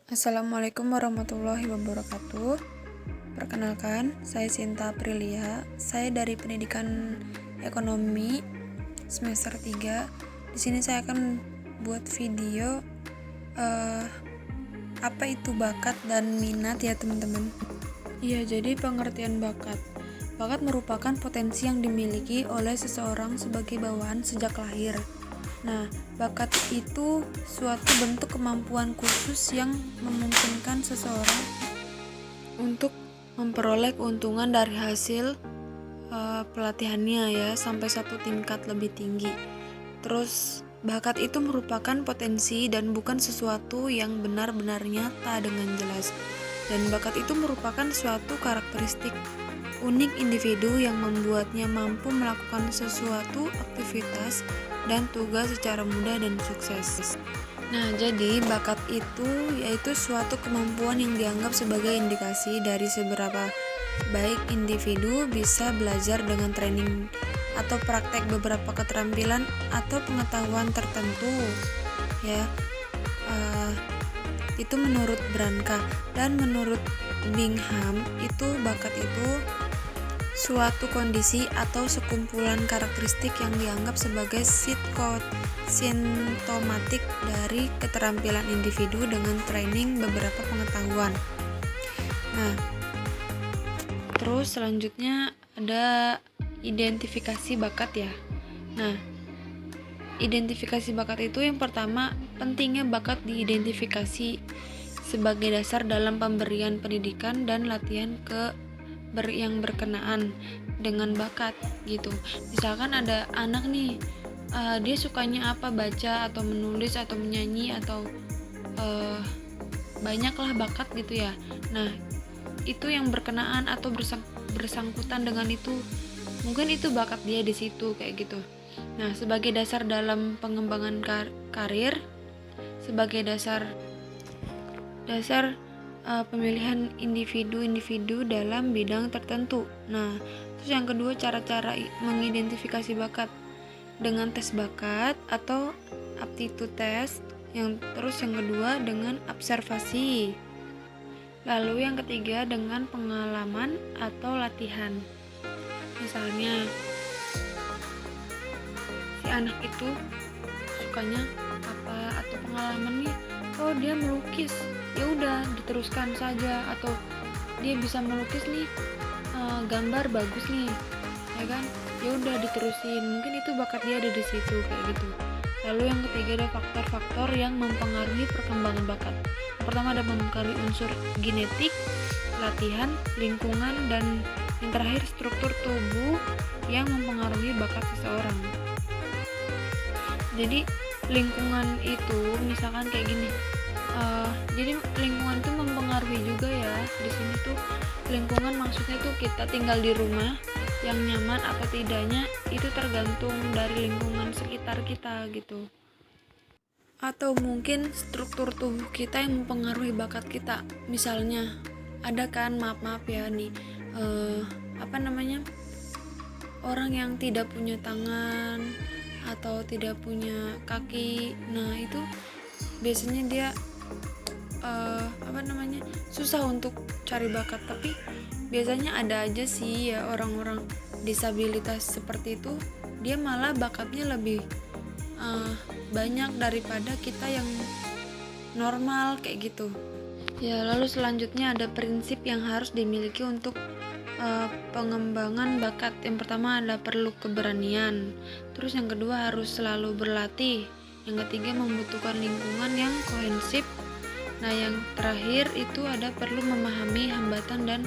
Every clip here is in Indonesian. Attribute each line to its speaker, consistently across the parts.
Speaker 1: Assalamualaikum warahmatullahi wabarakatuh. Perkenalkan, saya Sinta Aprilia. Saya dari Pendidikan Ekonomi semester 3. Di sini saya akan buat video apa itu bakat dan minat ya teman-teman. Iya, jadi pengertian bakat. Bakat merupakan potensi yang dimiliki oleh seseorang sebagai bawaan sejak lahir. Nah, bakat itu suatu bentuk kemampuan khusus yang memungkinkan seseorang untuk memperoleh keuntungan dari hasil pelatihannya ya sampai satu tingkat lebih tinggi. Terus bakat itu merupakan potensi dan bukan sesuatu yang benar-benar nyata dengan jelas. Dan bakat itu merupakan suatu karakteristik unik individu yang membuatnya mampu melakukan sesuatu aktivitas dan tugas secara mudah dan sukses. Nah, jadi bakat itu yaitu suatu kemampuan yang dianggap sebagai indikasi dari seberapa baik individu bisa belajar dengan training atau praktek beberapa keterampilan atau pengetahuan tertentu. Ya, itu menurut Branca dan menurut Bingham itu bakat itu suatu kondisi atau sekumpulan karakteristik yang dianggap sebagai sintomatik dari keterampilan individu dengan training beberapa pengetahuan. Nah, terus selanjutnya ada identifikasi bakat ya. Nah, identifikasi bakat itu yang pertama, pentingnya bakat diidentifikasi sebagai dasar dalam pemberian pendidikan dan latihan yang berkenaan dengan bakat gitu. Misalkan ada anak nih, dia sukanya apa, baca atau menulis atau menyanyi atau banyaklah bakat gitu ya. Nah, itu yang berkenaan atau bersangkutan dengan itu, mungkin itu bakat dia di situ kayak gitu. Nah, sebagai dasar dalam pengembangan karir, sebagai dasar pemilihan individu-individu dalam bidang tertentu. Nah, terus yang kedua, cara-cara mengidentifikasi bakat dengan tes bakat atau aptitude test. Terus yang kedua dengan observasi. Lalu yang ketiga dengan pengalaman atau latihan. Misalnya si anak itu sukanya apa atau pengalamannya, oh dia melukis, ya udah diteruskan saja, atau dia bisa melukis nih, gambar bagus nih ya kan, ya udah diterusin, mungkin itu bakat dia ada di situ kayak gitu. Lalu yang ketiga ada faktor-faktor yang mempengaruhi perkembangan bakat. Yang pertama ada mempengaruhi unsur genetik, latihan, lingkungan, dan yang terakhir struktur tubuh yang mempengaruhi bakat seseorang. Jadi lingkungan itu misalkan kayak gini, jadi lingkungan tuh mempengaruhi juga ya. Di sini tuh lingkungan maksudnya tuh kita tinggal di rumah yang nyaman atau tidaknya itu tergantung dari lingkungan sekitar kita gitu. Atau mungkin struktur tubuh kita yang mempengaruhi bakat kita. Misalnya ada kan, maaf ya nih, orang yang tidak punya tangan atau tidak punya kaki. Nah, itu biasanya dia susah untuk cari bakat, tapi biasanya ada aja sih ya orang-orang disabilitas seperti itu, dia malah bakatnya lebih banyak daripada kita yang normal kayak gitu. Ya, lalu selanjutnya ada prinsip yang harus dimiliki untuk pengembangan bakat. Yang pertama adalah perlu keberanian. Terus yang kedua harus selalu berlatih. Yang ketiga membutuhkan lingkungan yang kohensif. Nah, yang terakhir itu ada perlu memahami hambatan dan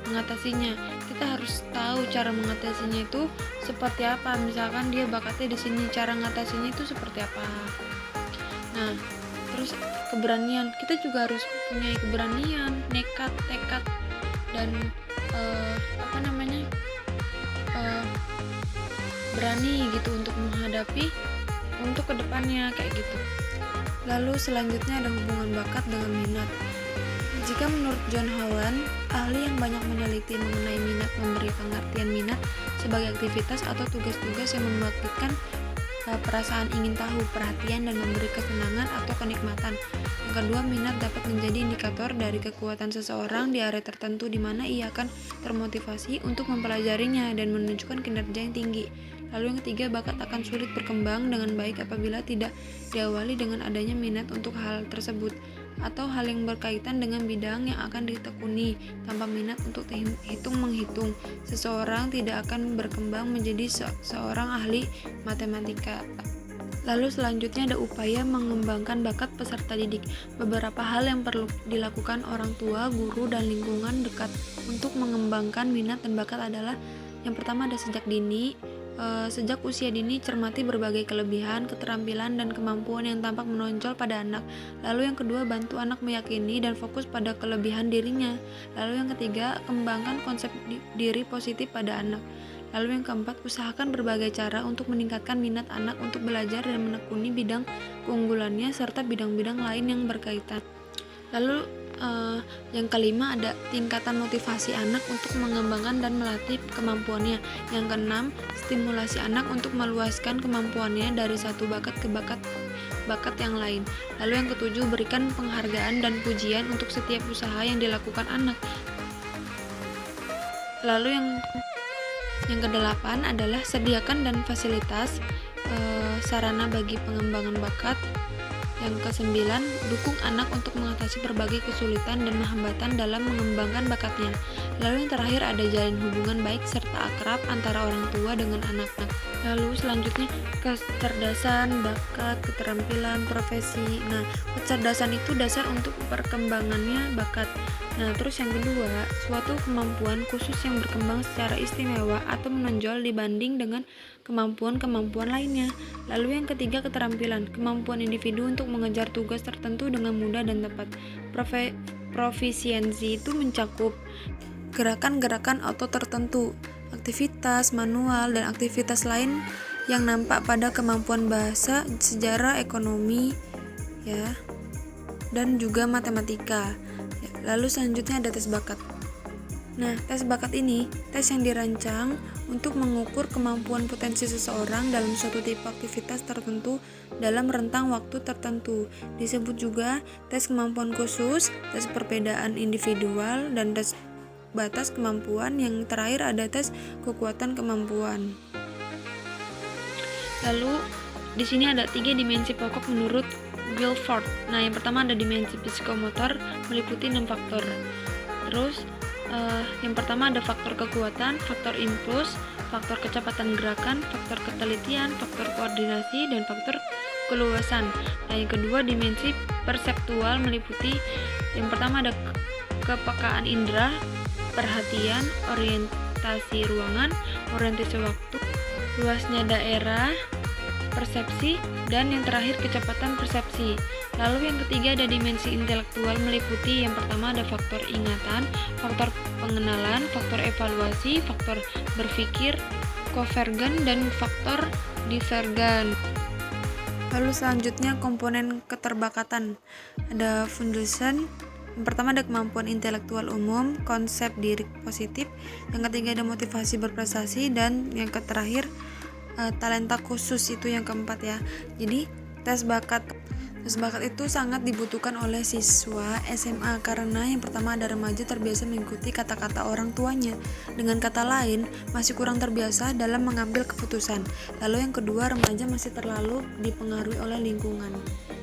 Speaker 1: mengatasinya. Kita harus tahu cara mengatasinya itu seperti apa. Misalkan dia bakatnya di sini, cara mengatasinya itu seperti apa. Nah, terus keberanian. Kita juga harus punya keberanian, nekat, tekad, dan berani gitu untuk menghadapi untuk kedepannya kayak gitu. Lalu selanjutnya ada hubungan bakat dengan minat. Jika menurut John Holland, ahli yang banyak meneliti mengenai minat, memberi pengertian minat sebagai aktivitas atau tugas-tugas yang membangkitkan perasaan ingin tahu, perhatian, dan memberi kesenangan atau kenikmatan. Yang kedua, minat dapat menjadi indikator dari kekuatan seseorang di area tertentu di mana ia akan termotivasi untuk mempelajarinya dan menunjukkan kinerja yang tinggi. Lalu yang ketiga, bakat akan sulit berkembang dengan baik apabila tidak diawali dengan adanya minat untuk hal tersebut atau hal yang berkaitan dengan bidang yang akan ditekuni. Tanpa minat untuk menghitung, seseorang tidak akan berkembang menjadi seorang ahli matematika. Lalu selanjutnya ada upaya mengembangkan bakat peserta didik. Beberapa hal yang perlu dilakukan orang tua, guru, dan lingkungan dekat untuk mengembangkan minat dan bakat adalah yang pertama ada sejak dini. Sejak usia dini, cermati berbagai kelebihan, keterampilan, dan kemampuan yang tampak menonjol pada anak. Lalu yang kedua, bantu anak meyakini dan fokus pada kelebihan dirinya. Lalu yang ketiga, kembangkan konsep diri positif pada anak. Lalu yang keempat, usahakan berbagai cara untuk meningkatkan minat anak untuk belajar dan menekuni bidang keunggulannya serta bidang-bidang lain yang berkaitan. Lalu yang kelima ada tingkatan motivasi anak untuk mengembangkan dan melatih kemampuannya. Yang keenam, stimulasi anak untuk meluaskan kemampuannya dari satu bakat ke bakat yang lain. Lalu yang ketujuh, berikan penghargaan dan pujian untuk setiap usaha yang dilakukan anak. Lalu yang kedelapan adalah sediakan dan fasilitas sarana bagi pengembangan bakat. Yang kesembilan, dukung anak untuk mengatasi berbagai kesulitan dan hambatan dalam mengembangkan bakatnya. Lalu yang terakhir ada jalin hubungan baik serta akrab antara orang tua dengan anak-anak. Lalu selanjutnya kecerdasan, bakat, keterampilan, profesi. Nah, kecerdasan itu dasar untuk perkembangannya bakat. Nah, terus yang kedua, suatu kemampuan khusus yang berkembang secara istimewa atau menonjol dibanding dengan kemampuan-kemampuan lainnya. Lalu yang ketiga, keterampilan, kemampuan individu untuk mengejar tugas tertentu dengan mudah dan tepat. Profisiensi itu mencakup gerakan-gerakan auto tertentu, aktivitas manual, dan aktivitas lain yang nampak pada kemampuan bahasa, sejarah, ekonomi, dan juga matematika. Lalu selanjutnya ada tes bakat. Nah, tes bakat ini tes yang dirancang untuk mengukur kemampuan potensi seseorang dalam suatu tipe aktivitas tertentu dalam rentang waktu tertentu. Disebut juga tes kemampuan khusus, tes perbedaan individual, dan tes batas kemampuan. Yang terakhir ada tes kekuatan kemampuan. Lalu di sini ada 3 dimensi pokok menurut Guilford. Nah, yang pertama ada dimensi psikomotor meliputi 6 faktor. Terus yang pertama ada faktor kekuatan, faktor impuls, faktor kecepatan gerakan, faktor ketelitian, faktor koordinasi, dan faktor keluasan. Nah, yang kedua dimensi perseptual meliputi yang pertama ada kepekaan indera, perhatian, orientasi ruangan, orientasi waktu, luasnya daerah, persepsi, dan yang terakhir kecepatan persepsi. Lalu yang ketiga ada dimensi intelektual meliputi yang pertama ada faktor ingatan, faktor pengenalan, faktor evaluasi, faktor berpikir, konvergen, dan faktor divergen. Lalu selanjutnya komponen keterbakatan. Ada foundation. Yang pertama ada kemampuan intelektual umum, konsep diri positif. Yang ketiga ada motivasi berprestasi, dan yang terakhir talenta khusus, itu yang keempat ya. Jadi tes bakat itu sangat dibutuhkan oleh siswa SMA karena yang pertama ada remaja terbiasa mengikuti kata-kata orang tuanya. Dengan kata lain, masih kurang terbiasa dalam mengambil keputusan. Lalu yang kedua, remaja masih terlalu dipengaruhi oleh lingkungan.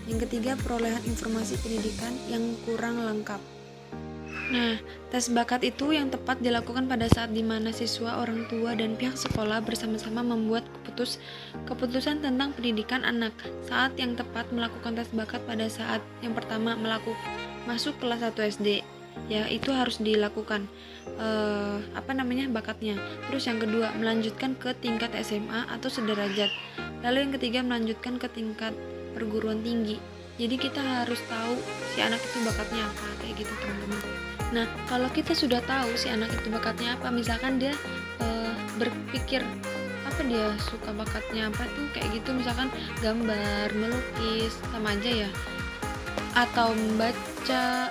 Speaker 1: Yang ketiga, perolehan informasi pendidikan yang kurang lengkap. Nah, tes bakat itu yang tepat dilakukan pada saat dimana siswa, orang tua, dan pihak sekolah bersama-sama membuat keputusan tentang pendidikan anak. Saat yang tepat melakukan tes bakat pada saat yang pertama masuk kelas 1 SD. Ya, itu harus dilakukan bakatnya. Terus yang kedua, melanjutkan ke tingkat SMA atau sederajat. Lalu yang ketiga, melanjutkan ke tingkat perguruan tinggi. Jadi kita harus tahu si anak itu bakatnya apa, kayak gitu teman-teman. Nah, kalau kita sudah tahu si anak itu bakatnya apa, misalkan dia berpikir apa dia suka bakatnya apa tuh kayak gitu, misalkan gambar, melukis, sama aja ya. Atau membaca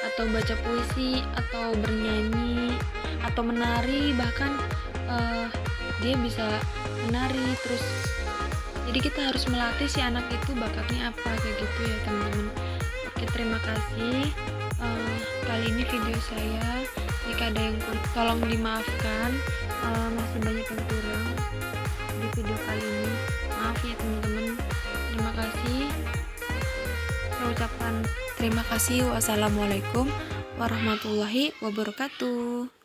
Speaker 1: atau baca puisi, atau bernyanyi, atau menari, bahkan dia bisa menari, terus Jadi kita harus melatih si anak itu bakatnya apa kayak gitu ya teman-teman. Oke, terima kasih. Kali ini video saya, jika ada yang kurang tolong dimaafkan. Masih banyak yang kurang di video kali ini, maaf ya teman-teman. Terima kasih. Saya ucapkan terima kasih. Wassalamualaikum warahmatullahi wabarakatuh.